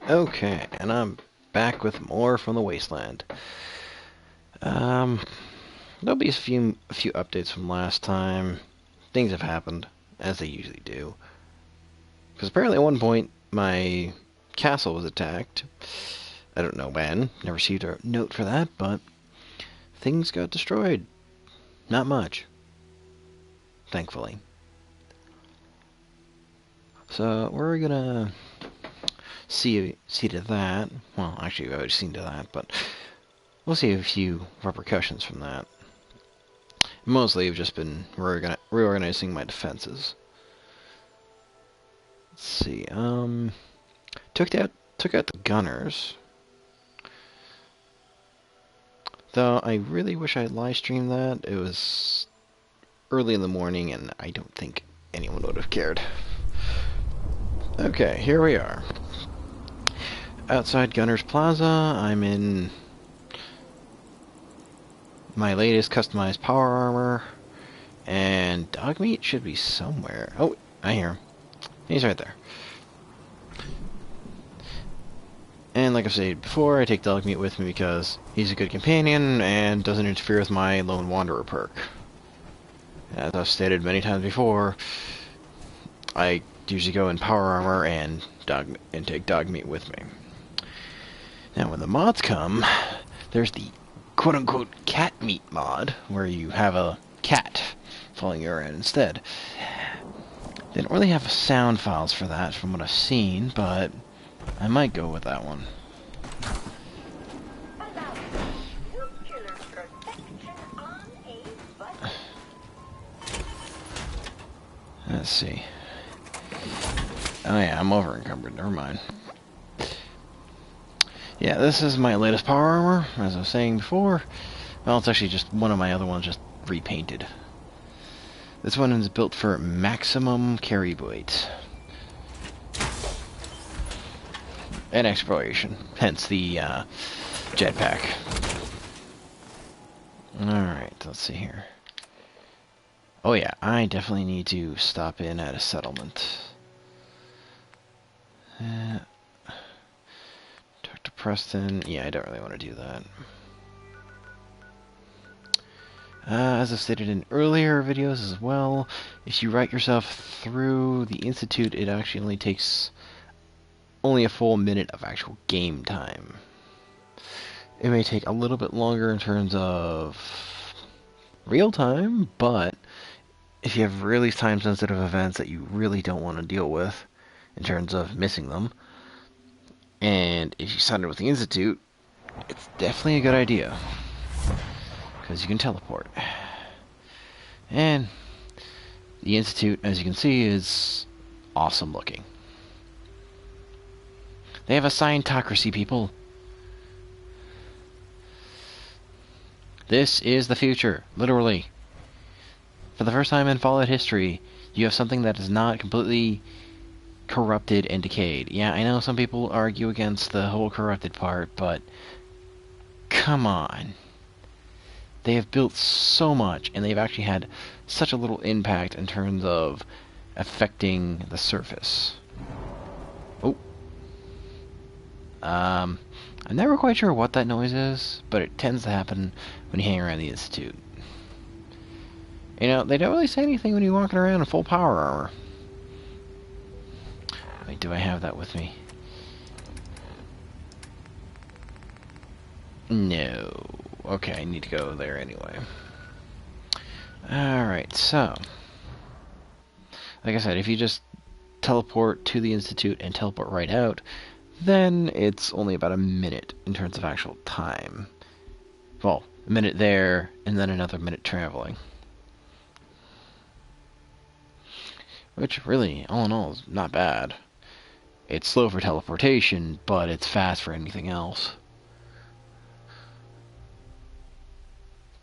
Okay, and I'm back with more from the Wasteland. Um, there'll be a few updates from last time. Things have happened, as they usually do. Because apparently at one point, my castle was attacked. I don't know when. Never received a note for that, but things got destroyed. Not much. Thankfully. So, we're gonna see to that. Well, actually, we've already seen to that, but we'll see a few repercussions from that. Mostly, I've just been reorganizing my defenses. Let's see. Took out the gunners. Though I really wish I had live streamed that. It was early in the morning, and I don't think anyone would have cared. Okay, here we are. Outside Gunners Plaza. I'm in my latest customized power armor, and Dogmeat should be somewhere. Oh, I hear him. He's right there. And like I've said before, I take Dogmeat with me because he's a good companion and doesn't interfere with my Lone Wanderer perk. As I've stated many times before, I usually go in power armor and take Dogmeat with me. Now when the mods come, there's the quote-unquote cat meat mod, where you have a cat following you around instead. They don't really have sound files for that from what I've seen, but I might go with that one. Let's see. Oh yeah, I'm over encumbered, never mind. Yeah, this is my latest power armor, as I was saying before. Well, it's actually just one of my other ones just repainted. This one is built for maximum carry weight. And exploration, hence the jetpack. Alright, let's see here. Oh yeah, I definitely need to stop in at a settlement. Talk to Preston. Yeah, I don't really want to do that. As I've stated in earlier videos as well, if you write yourself through the Institute, it actually only takes a full minute of actual game time. It may take a little bit longer in terms of real time, but if you have really time-sensitive events that you really don't want to deal with, in terms of missing them, and if you sign it with the Institute, it's definitely a good idea, because you can teleport. And the Institute, as you can see, is awesome looking. They have a Scientocracy, people. This is the future, literally. For the first time in Fallout history, you have something that is not completely corrupted and decayed. Yeah, I know some people argue against the whole corrupted part, but come on. They have built so much, and they've actually had such a little impact in terms of affecting the surface. Oh. I'm never quite sure what that noise is, but it tends to happen when you hang around the Institute. You know, they don't really say anything when you're walking around in full power armor. Wait, do I have that with me? No. Okay, I need to go there anyway. Alright, so. Like I said, if you just teleport to the Institute and teleport right out, then it's only about a minute in terms of actual time. Well, a minute there, and then another minute traveling. Which, really, all in all, is not bad. It's slow for teleportation, but it's fast for anything else.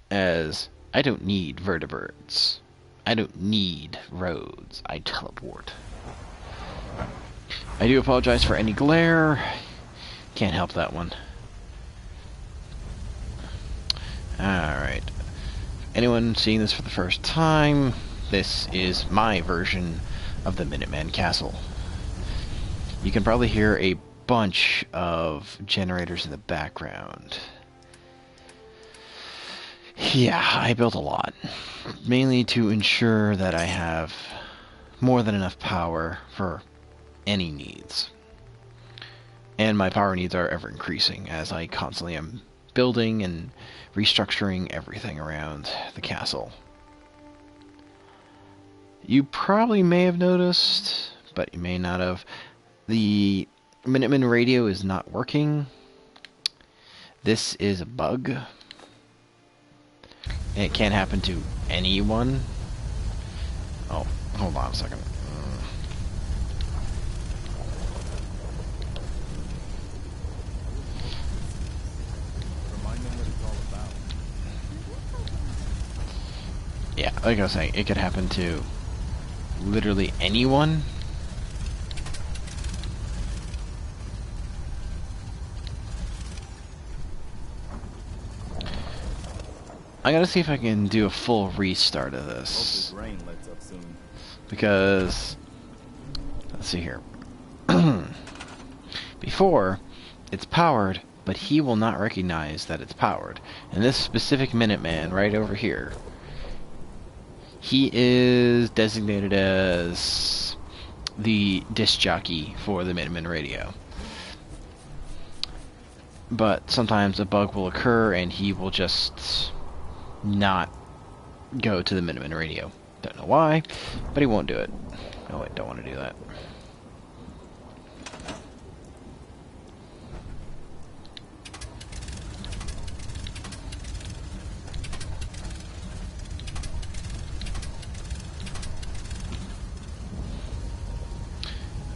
As I don't need vertebrates. I don't need roads. I teleport. I do apologize for any glare. Can't help that one. Alright. Anyone seeing this for the first time, this is my version of the Minuteman Castle. You can probably hear a bunch of generators in the background. Yeah, I built a lot. Mainly to ensure that I have more than enough power for any needs. And my power needs are ever increasing as I constantly am building and restructuring everything around the castle. You probably may have noticed, but you may not have, the Minuteman radio is not working. This is a bug. And it can't happen to anyone. Oh, hold on a second. Yeah, like I was saying, it could happen to literally anyone. I gotta see if I can do a full restart of this. Because, let's see here. Before, it's powered, but he will not recognize that it's powered. And this specific Minuteman right over here, he is designated as the disc jockey for the Minuteman radio. But sometimes a bug will occur and he will just not go to the Minuteman radio. Don't know why, but he won't do it. Oh, I don't want to do that.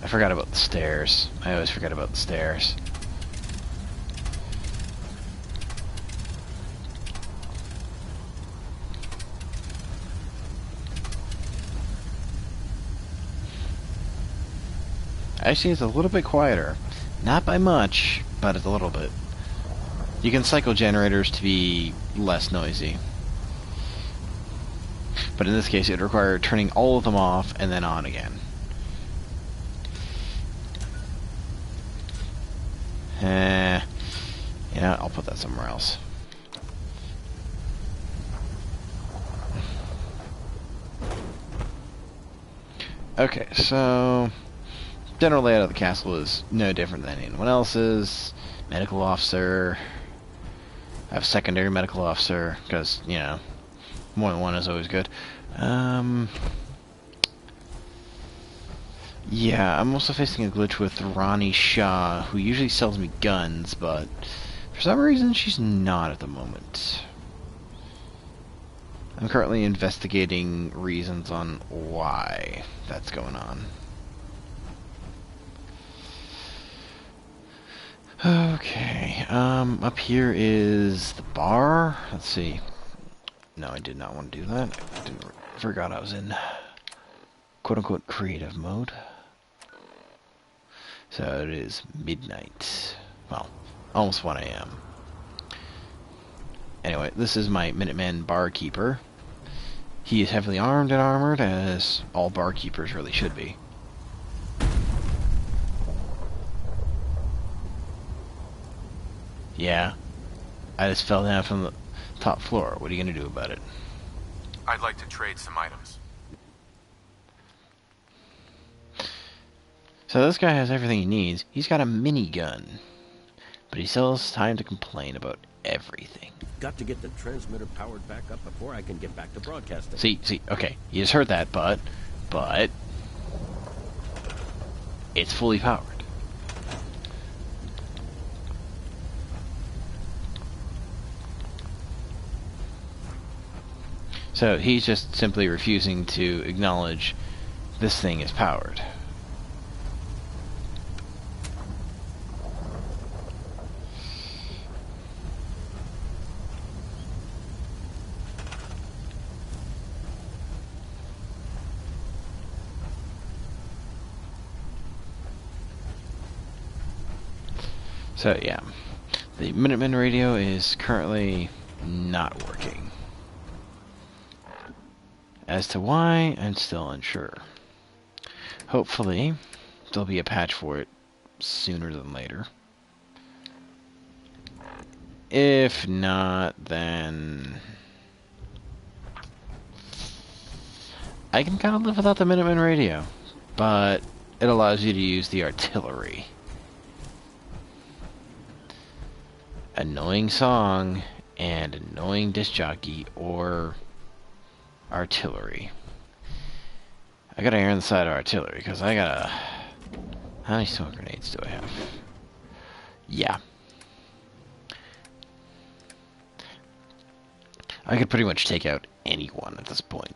I forgot about the stairs. I always forget about the stairs. Actually, it's a little bit quieter. Not by much, but it's a little bit. You can cycle generators to be less noisy. But in this case, it required turning all of them off and then on again. Yeah, I'll put that somewhere else. Okay, so general layout of the castle is no different than anyone else's. Medical officer. I have secondary medical officer, because, you know, more than one is always good. Yeah, I'm also facing a glitch with Ronnie Shaw, who usually sells me guns, but for some reason she's not at the moment. I'm currently investigating reasons on why that's going on. Okay, up here is the bar. Let's see. No, I did not want to do that. I forgot I was in quote-unquote creative mode. So it is midnight. Well, almost 1 a.m. Anyway, this is my Minuteman barkeeper. He is heavily armed and armored, as all barkeepers really should be. Yeah, I just fell down from the top floor. What are you going to do about it? I'd like to trade some items. So this guy has everything he needs. He's got a minigun. But he still has time to complain about everything. Got to get the transmitter powered back up before I can get back to broadcasting. See, okay, you just heard that, but it's fully powered. So he's just simply refusing to acknowledge this thing is powered. So yeah, the Minuteman radio is currently not working. As to why, I'm still unsure. Hopefully, there'll be a patch for it sooner than later. If not, then I can kind of live without the Minuteman radio, but it allows you to use the artillery. Annoying song and annoying disc jockey or artillery. I gotta err on the side of artillery because I gotta. How many smoke grenades do I have? Yeah. I could pretty much take out anyone at this point.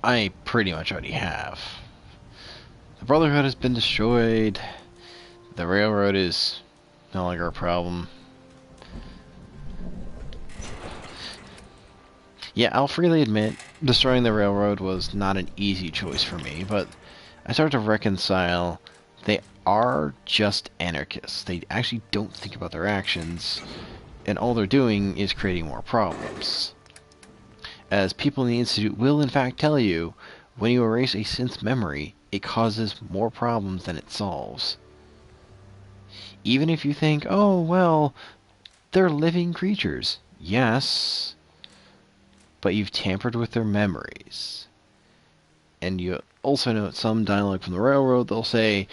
I pretty much already have. The Brotherhood has been destroyed. The railroad is no longer a problem. Yeah, I'll freely admit, destroying the railroad was not an easy choice for me, but I started to reconcile they are just anarchists. They actually don't think about their actions, and all they're doing is creating more problems. As people in the Institute will in fact tell you, when you erase a synth's memory, it causes more problems than it solves. Even if you think, oh, well, they're living creatures. Yes, but you've tampered with their memories. And you also note some dialogue from the railroad, they'll say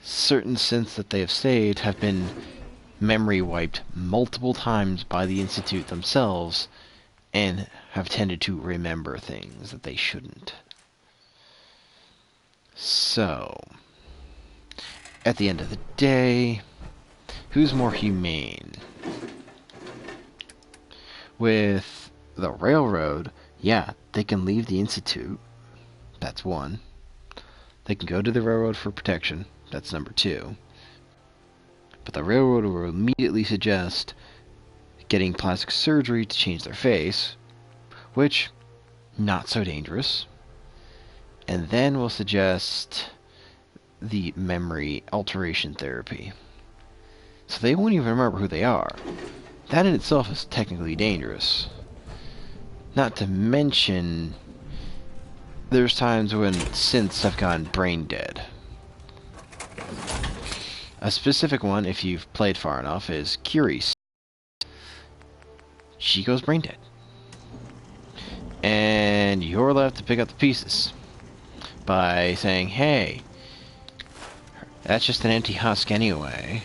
certain synths that they have saved have been memory wiped multiple times by the Institute themselves and have tended to remember things that they shouldn't. So, at the end of the day, who's more humane? With the railroad, yeah, they can leave the Institute. That's one. They can go to the railroad for protection. That's number two. But the railroad will immediately suggest getting plastic surgery to change their face, which, not so dangerous. And then we'll suggest the memory alteration therapy. So they won't even remember who they are. That in itself is technically dangerous. Not to mention, there's times when synths have gone brain dead. A specific one, if you've played far enough, is Curie's. She goes brain dead. And you're left to pick up the pieces by saying, hey, that's just an empty husk anyway.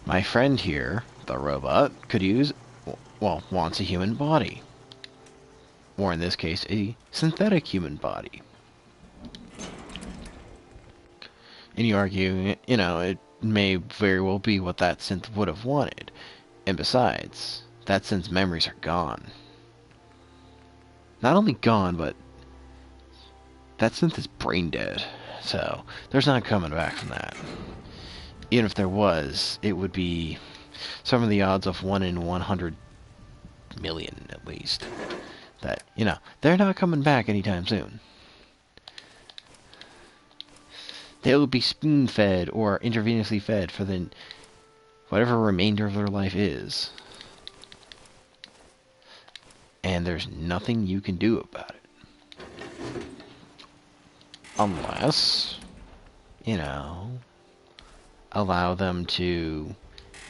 My friend here, the robot, could use, well, wants a human body. Or in this case, a synthetic human body. And you argue, you know, it may very well be what that synth would have wanted. And besides, that synth's memories are gone. Not only gone, but that synth is brain dead. So, there's not coming back from that. Even if there was, it would be some of the odds of 1 in 100 million, at least. That, you know, they're not coming back anytime soon. They'll be spoon-fed or intravenously fed for the whatever remainder of their life is. And there's nothing you can do about it. Unless, you know, allow them to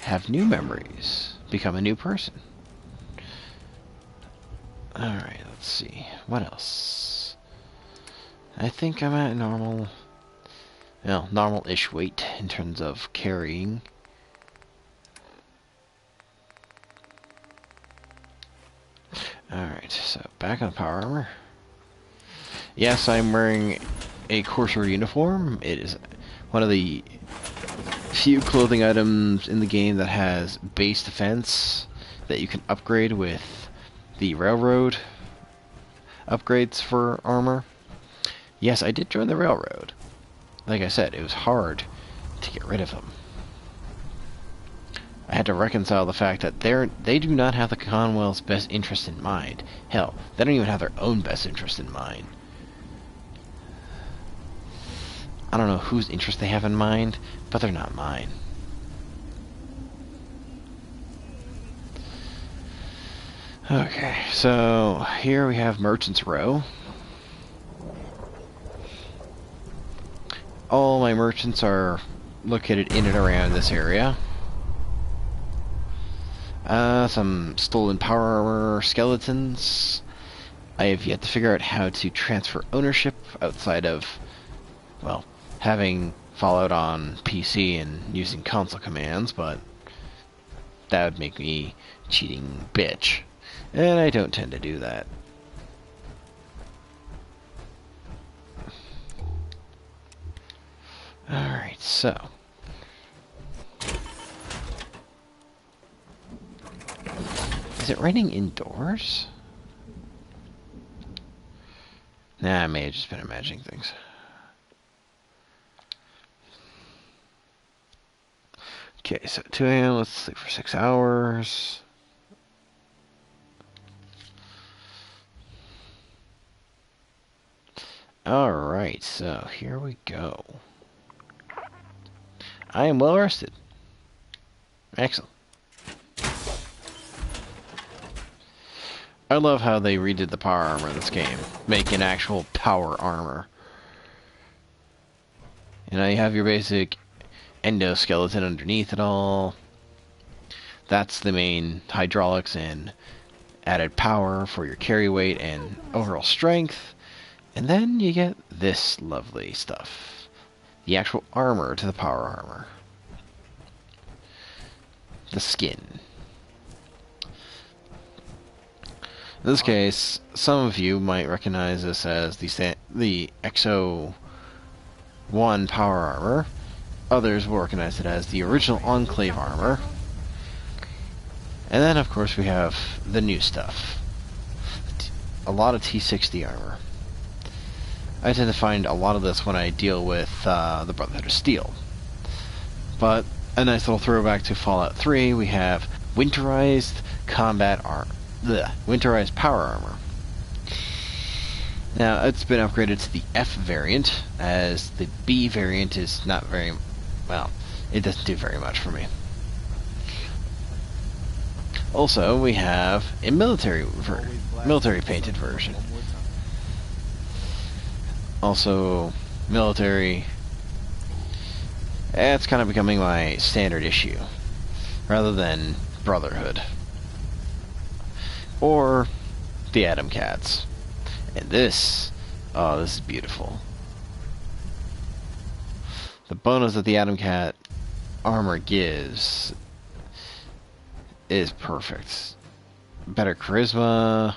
have new memories, become a new person. Alright, let's see. What else? I think I'm at normal, well, normal-ish weight in terms of carrying. Alright, so back on power armor. Yes, I'm wearing a Courser uniform. It is one of the few clothing items in the game that has base defense that you can upgrade with the railroad upgrades for armor. Yes, I did join the railroad. Like I said, it was hard to get rid of them. I had to reconcile the fact that they do not have the Commonwealth's best interest in mind. Hell, they don't even have their own best interest in mind. I don't know whose interest they have in mind, but they're not mine. Okay, so here we have Merchant's Row. All my merchants are located in and around this area. Some stolen power armor skeletons. I have yet to figure out how to transfer ownership outside of, well, having Fallout on PC and using console commands, but that would make me cheating bitch. And I don't tend to do that. Alright, so. Is it raining indoors? Nah, I may have just been imagining things. Okay, so 2 a.m., let's sleep for 6 hours. Alright, so here we go. I am well rested. Excellent. I love how they redid the power armor in this game. Make an actual power armor. And now you have your basic endoskeleton underneath it all. That's the main hydraulics and added power for your carry weight and overall strength. And then you get this lovely stuff. The actual armor to the power armor. The skin. In this case, some of you might recognize this as the XO1 power armor. Others will recognize it as the original Enclave armor. And then, of course, we have the new stuff. A lot of T60 armor. I tend to find a lot of this when I deal with the Brotherhood of Steel. But a nice little throwback to Fallout 3, we have winterized combat armor. Winterized power armor. Now, it's been upgraded to the F variant, as the B variant is not very... well, it doesn't do very much for me. Also, we have a military painted version. Also, military... it's kind of becoming my standard issue, rather than Brotherhood. Or the Atom Cats. And this, oh, this is beautiful. The bonus that the Atom Cat armor gives is perfect. Better charisma,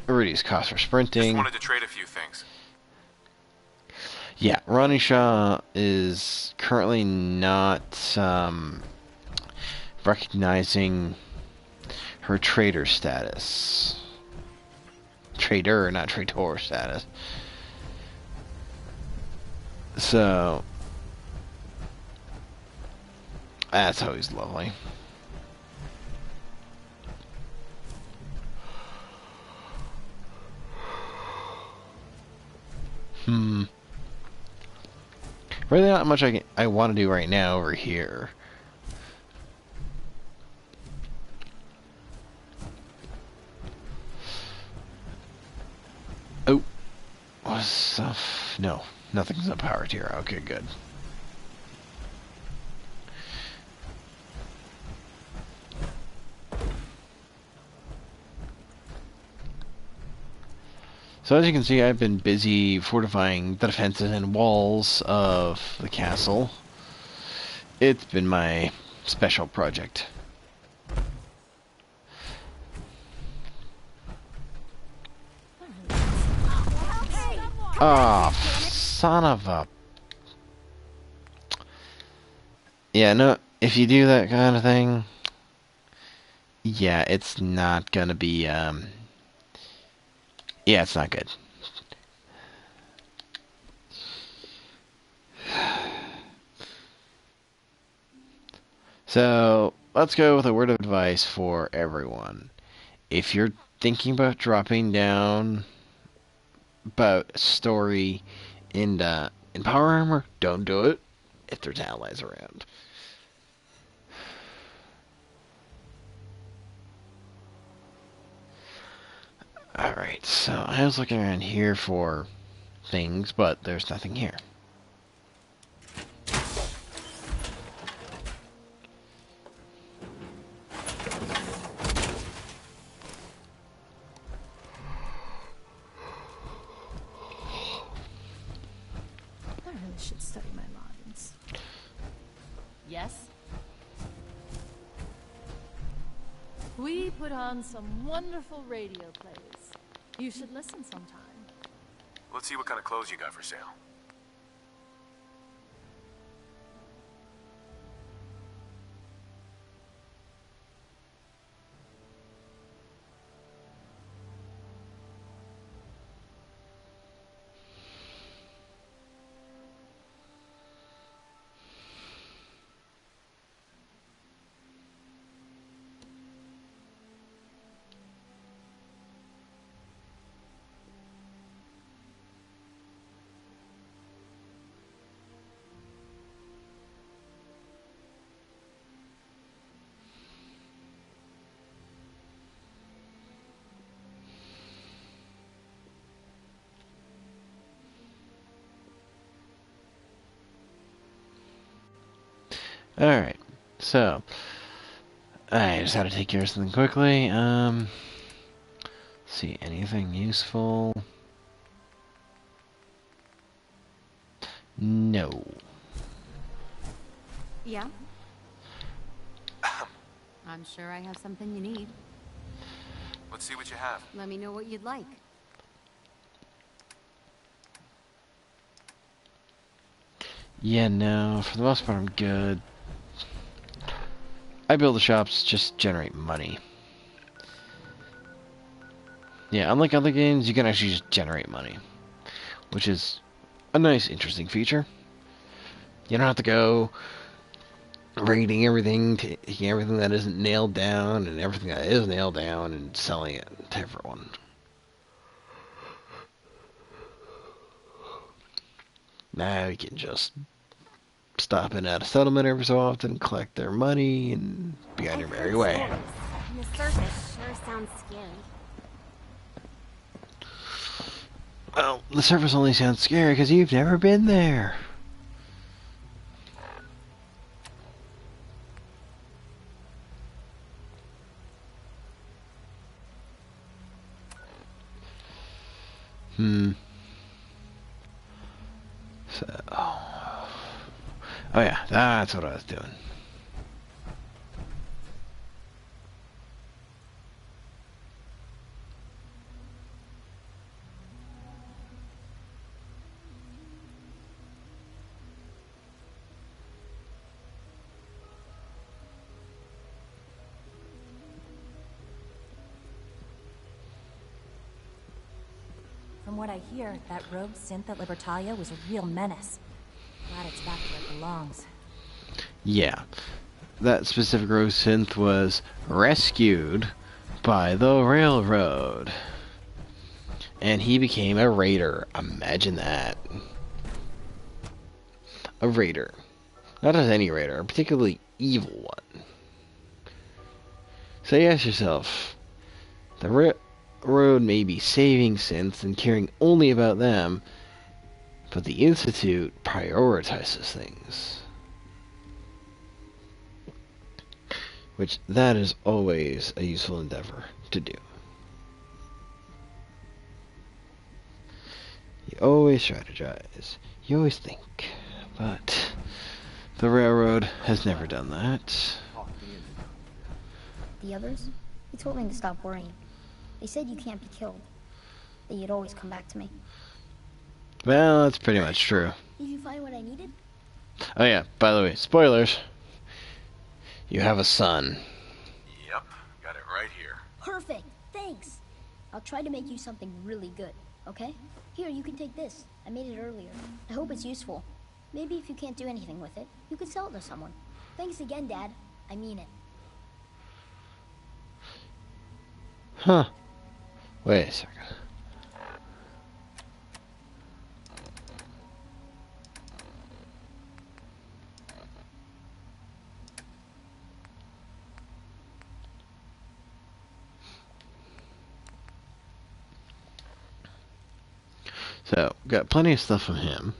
reduced cost for sprinting. Just wanted to trade a few things. Yeah, Ronnie Shaw is currently not recognizing her trader status. Trader, not traitor status. So, that's always lovely. Really not much I want to do right now over here. Oh. What's stuff? No. Nothing's up power tier. Okay, good. So as you can see, I've been busy fortifying the defenses and walls of the castle. It's been my special project. Oh, son of a... Yeah, no, if you do that kind of thing, yeah, it's not gonna be, yeah, it's not good. So, let's go with a word of advice for everyone. If you're thinking about dropping down about a story in Power Armor, don't do it if there's allies around. Alright, so I was looking around here for things, but there's nothing here. yes? We put on some wonderful radio plays. You should listen sometime. Let's see what kind of clothes you got for sale. Alright, so I just had to take care of something quickly. See, anything useful? No. Yeah? I'm sure I have something you need. Let's see what you have. Let me know what you'd like. Yeah, no, for the most part I'm good. I build the shops, just generate money. Yeah, unlike other games, you can actually just generate money. Which is a nice, interesting feature. You don't have to go rating everything, taking everything that isn't nailed down, and everything that is nailed down, and selling it to everyone. Now you can just stop in at a settlement every so often, collect their money, and be on your merry way. And the surface sure sounds scary. Well, the surface only sounds scary because you've never been there. So, oh yeah, that's what I was doing. From what I hear, that rogue synth at Libertalia was a real menace. Glad it's back where it belongs. Yeah, that specific rogue synth was rescued by the railroad. And he became a raider. Imagine that. A raider. Not just any raider, a particularly evil one. So you ask yourself, the railroad may be saving synths and caring only about them, but the Institute prioritizes things. Which, that is always a useful endeavor to do. You always strategize. You always think. But the railroad has never done that. The others? They told me to stop worrying. They said you can't be killed. That you'd always come back to me. Well, that's pretty much true. Did you find what I needed? Oh yeah, by the way, spoilers. You have a son. Yep, got it right here. Perfect! Thanks! I'll try to make you something really good, okay? Here, you can take this. I made it earlier. I hope it's useful. Maybe if you can't do anything with it, you could sell it to someone. Thanks again, Dad. I mean it. Huh. Wait a second. So, got plenty of stuff from him.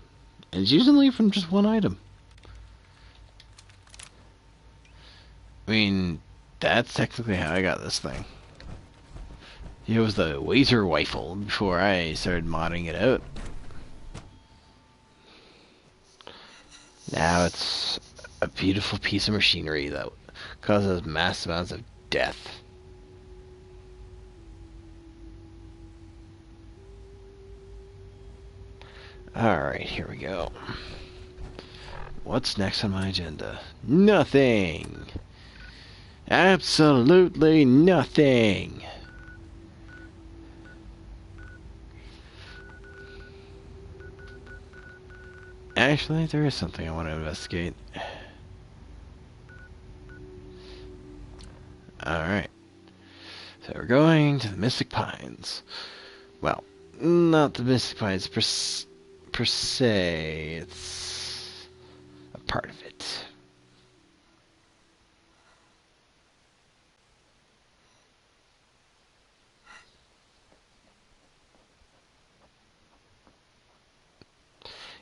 And it's usually from just one item. I mean, that's technically how I got this thing. It was the Wazer rifle before I started modding it out. Now it's a beautiful piece of machinery that causes mass amounts of death. Alright, here we go. What's next on my agenda? Nothing! Absolutely nothing! Actually, there is something I want to investigate. Alright. So we're going to the Mystic Pines. Well, not the Mystic Pines per se. It's a part of it.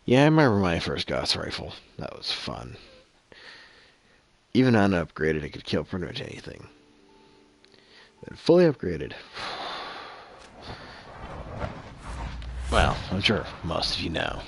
Yeah, I remember my first Gauss rifle. That was fun. Even unupgraded, it could kill pretty much anything. But fully upgraded. Well, I'm sure most of you know.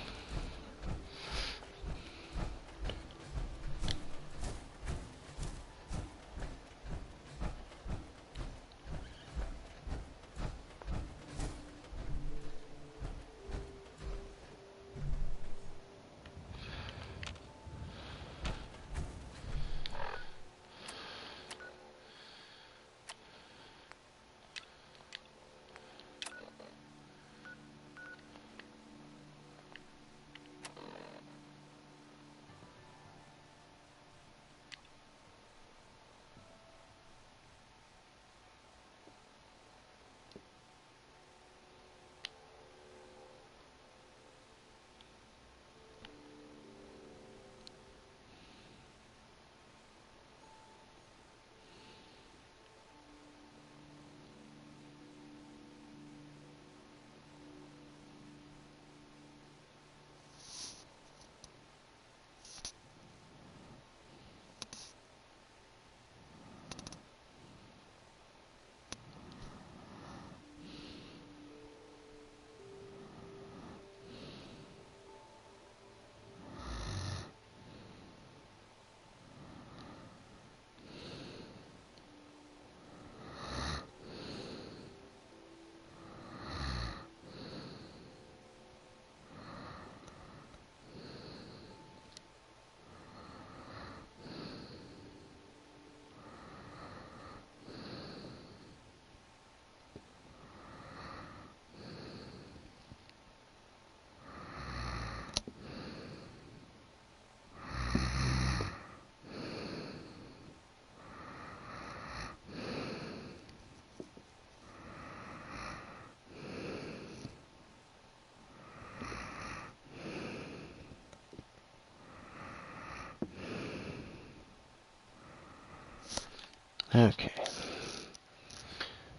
Okay.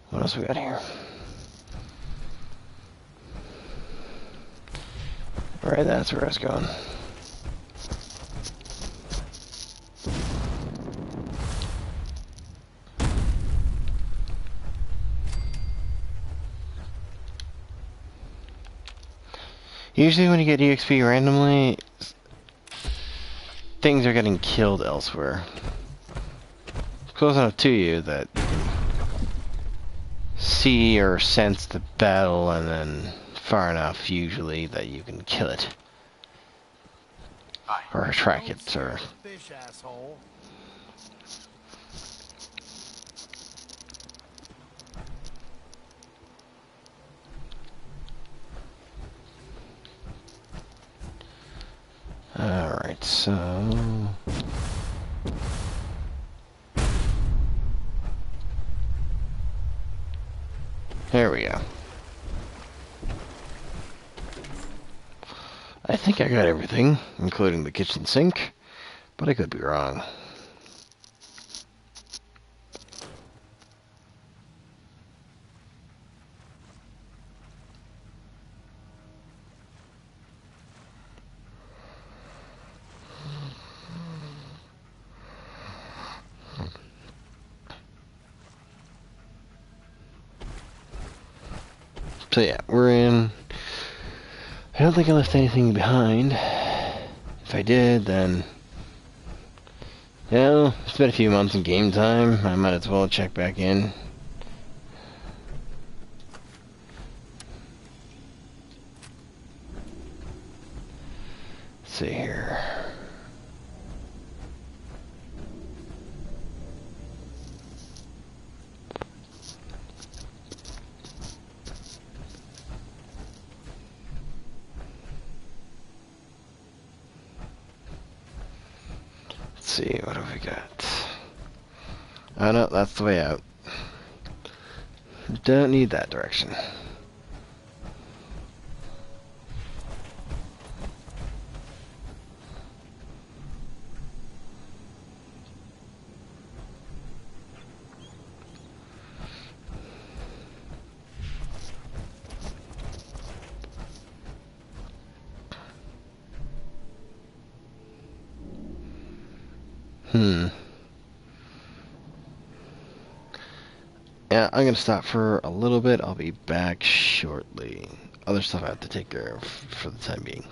What else we got here? Right, that's where I was going. Usually when you get EXP randomly, things are getting killed elsewhere. Close enough to you that you can see or sense the battle, and then far enough usually that you can kill it. Or track it, or... Fish, asshole. Alright, so... There we go. I think I got everything, including the kitchen sink, but I could be wrong. So yeah, we're in. I don't think I left anything behind. If I did, then You know, it's been a few months in game time. I might as well check back in. Let's see here. Let's see, what have we got? Oh no, that's the way out. Don't need that direction. Yeah, I'm gonna stop for a little bit. I'll be back shortly. Other stuff I have to take care of for the time being.